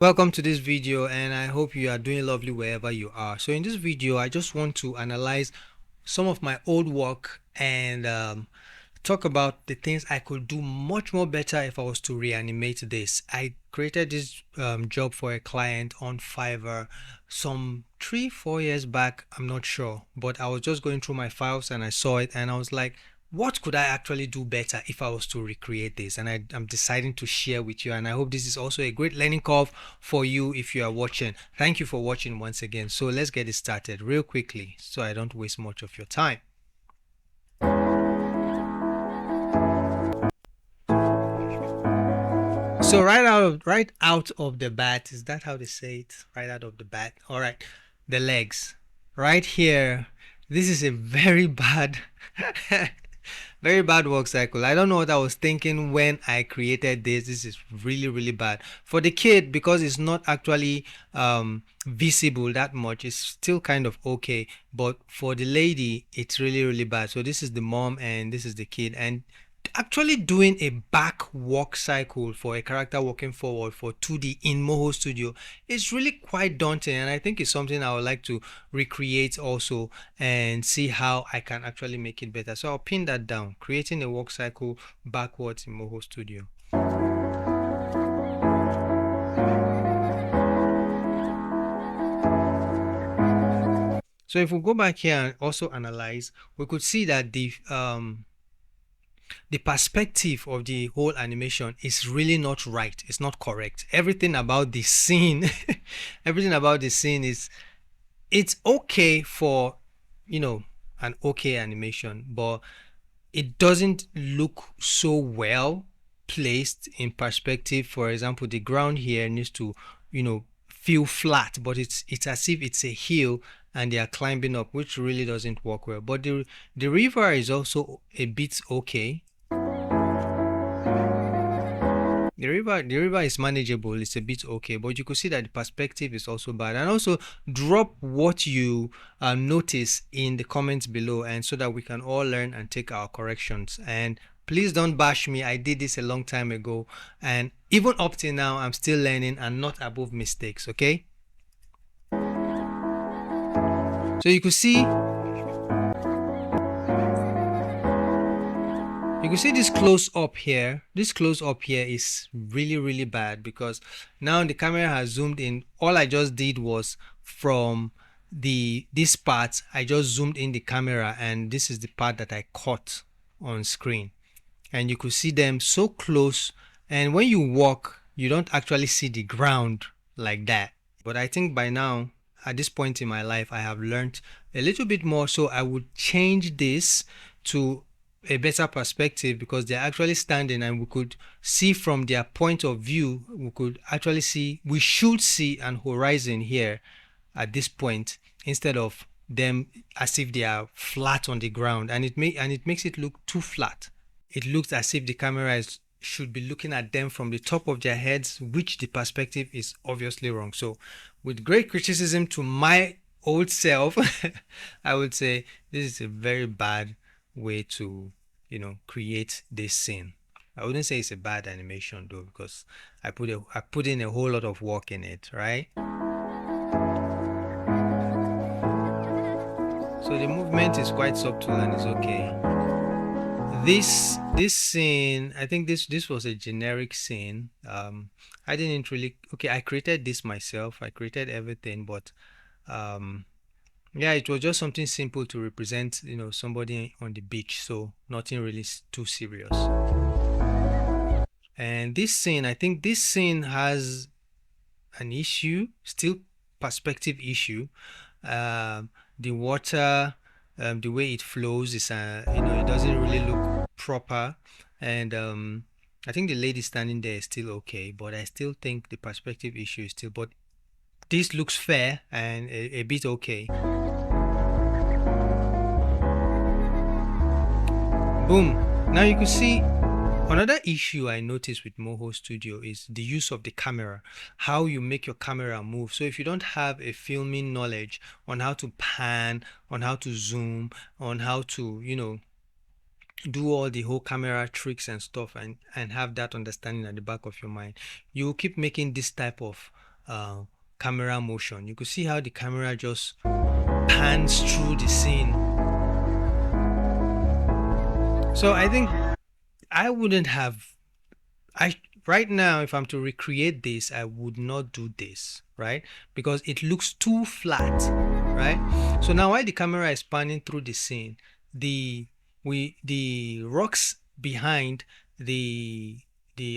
Welcome to this video, and I hope you are doing lovely wherever you are. So in this video I just want to analyze some of my old work and talk about the things I could do much more better if I was to reanimate this. I created this job for a client on Fiverr some 3-4 years back. I'm not sure, but I was just going through my files and I saw it and I was like, what could I actually do better if I was to recreate this? And I'm deciding to share with you, and I hope this is also a great learning curve for you if you are watching. Thank you for watching once again. So let's get it started real quickly so I don't waste much of your time. So right out of the bat, is that how they say it? Right out of the bat. All right, the legs. Right here, this is a very bad very bad work cycle. I don't know what I was thinking when I created this. This is really bad for the kid because it's not actually visible that much. It's still kind of okay, but for the lady it's really bad. So this is the mom and this is the kid, and actually doing a back walk cycle for a character walking forward for 2D in Moho Studio is really quite daunting, and I think it's something I would like to recreate also and see how I can actually make it better. So I'll pin that down, creating a walk cycle backwards in Moho Studio. So if we go back here and also analyze, we could see that the perspective of the whole animation is really not right. It's not correct. Everything about the scene everything about the scene is, it's okay for, an okay animation, but it doesn't look so well placed in perspective. For example, the ground here needs to, feel flat, but it's as if it's a hill and they are climbing up, which really doesn't work well. But the river is also a bit okay. The river is manageable, it's a bit okay, but you could see that the perspective is also bad. And also drop what you notice in the comments below, and so that we can all learn and take our corrections. And please don't bash me. I did this a long time ago, and even up till now I'm still learning and not above mistakes. Okay, so you could see this close up here. This close up here is really bad because now the camera has zoomed in. All I just did was from this part, I just zoomed in the camera, and this is the part that I caught on screen, and you could see them so close, and when you walk you don't actually see the ground like that. But I think by now, at this point in my life, I have learned a little bit more, so I would change this to a better perspective because they're actually standing and we could see from their point of view. We should see an horizon here at this point instead of them as if they are flat on the ground, and it makes it look too flat. It looks as if the camera should be looking at them from the top of their heads, which the perspective is obviously wrong. So with great criticism to my old self, I would say this is a very bad way to, create this scene. I wouldn't say it's a bad animation though, because I put in a whole lot of work in it, right? So the movement is quite subtle and it's okay. This scene, I think this was a generic scene. I didn't really, okay, I created this myself. I created everything, but yeah, it was just something simple to represent, somebody on the beach, so nothing really too serious. And this scene, I think this scene has an issue, still perspective issue. The water, the way it flows is, it doesn't really look proper, and I think the lady standing there is still okay, but I still think the perspective issue is still. But this looks fair and a bit okay. Boom. Now you can see another issue I noticed with Moho Studio is the use of the camera, how you make your camera move. So if you don't have a filming knowledge on how to pan, on how to zoom, on how to, do all the whole camera tricks and stuff, and have that understanding at the back of your mind, you will keep making this type of camera motion. You could see how the camera just pans through the scene. So I think I wouldn't have, right now, if I'm to recreate this, I would not do this, right? Because it looks too flat, right? So now while the camera is panning through the scene, the rocks behind, the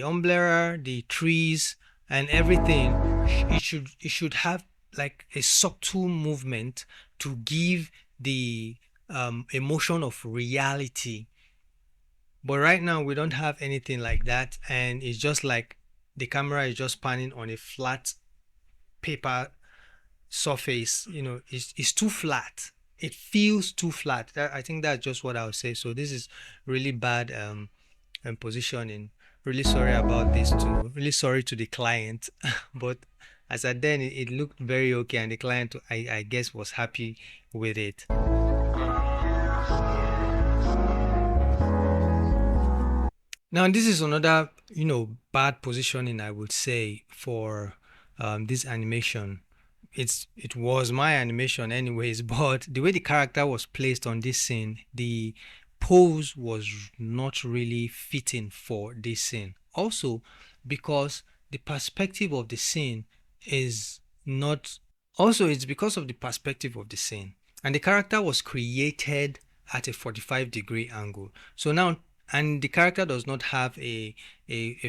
umbrella, the trees and everything, it should have like a subtle movement to give the emotion of reality. But right now we don't have anything like that, and it's just like the camera is just panning on a flat paper surface. It's too flat. It feels too flat. I think that's just what I would say. So this is really bad positioning. Really sorry about this too. Really sorry to the client. But as at then, it looked very okay, and the client, I guess, was happy with it. Now this is another bad positioning, I would say, for this animation. It was my animation anyways, but the way the character was placed on this scene, the pose was not really fitting for this scene. Also, because the perspective of the scene is not, also it's because of the perspective of the scene, and the character was created at a 45-degree angle. So now, and the character does not have a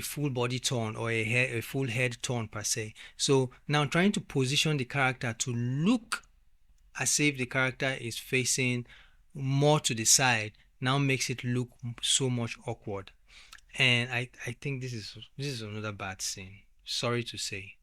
full body turn or a full head turn per se. So now trying to position the character to look as if the character is facing more to the side now makes it look so much awkward. And I think this is another bad scene. Sorry to say.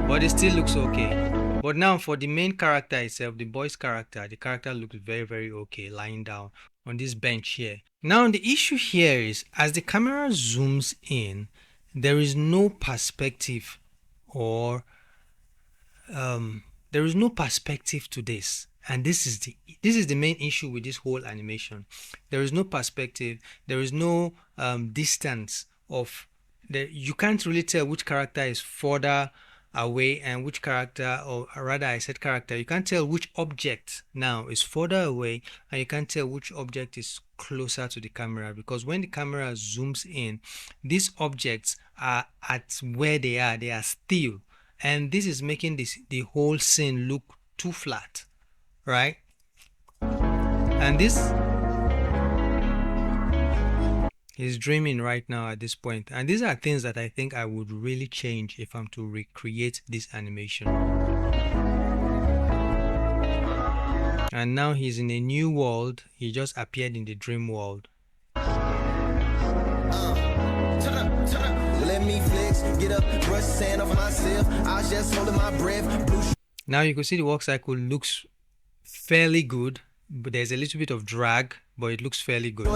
But it still looks okay. But now for the main character itself, the boy's character, the character looks very, very okay lying down on this bench here. Now the issue here is, as the camera zooms in, there is no perspective, or there is no perspective to this. And this is the main issue with this whole animation. There is no perspective. There is no distance of you can't really tell which character is further away and which character, or rather I said character, you can't tell which object now is further away, and you can't tell which object is closer to the camera, because when the camera zooms in, these objects are at where they are still, and this is making the whole scene look too flat, right? And this is dreaming right now at this point, and these are things that I think I would really change if I'm to recreate this animation. And now he's in a new world. He just appeared in the dream world. Let me flex, get up, brush sand off myself. I was just holding my breath. Now you can see the walk cycle looks fairly good, but there's a little bit of drag, but it looks fairly good.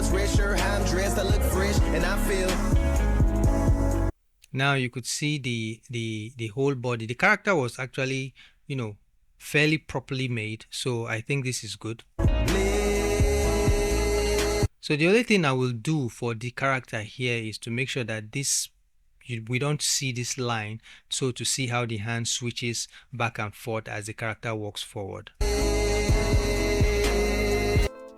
Now you could see the whole body. The character was actually, fairly properly made, so I think this is good. So the only thing I will do for the character here is to make sure that we don't see this line, so to see how the hand switches back and forth as the character walks forward.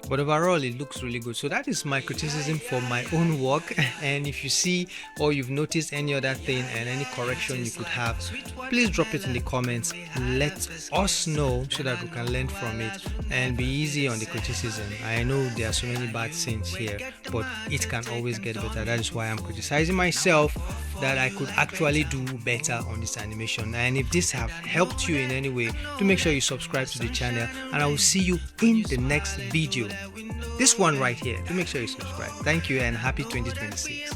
But overall, it looks really good. So that is my criticism for my own work. And if you see or you've noticed any other thing and any correction you could have, please drop it in the comments. Let us know so that we can learn from it and be easy on the criticism. I know there are so many bad scenes here, but it can always get better. That is why I'm criticizing myself, that I could actually do better on this animation. And if this have helped you in any way, do make sure you subscribe to the channel, and I will see you in the next video. This one right here. Do make sure you subscribe. Thank you and happy 2026.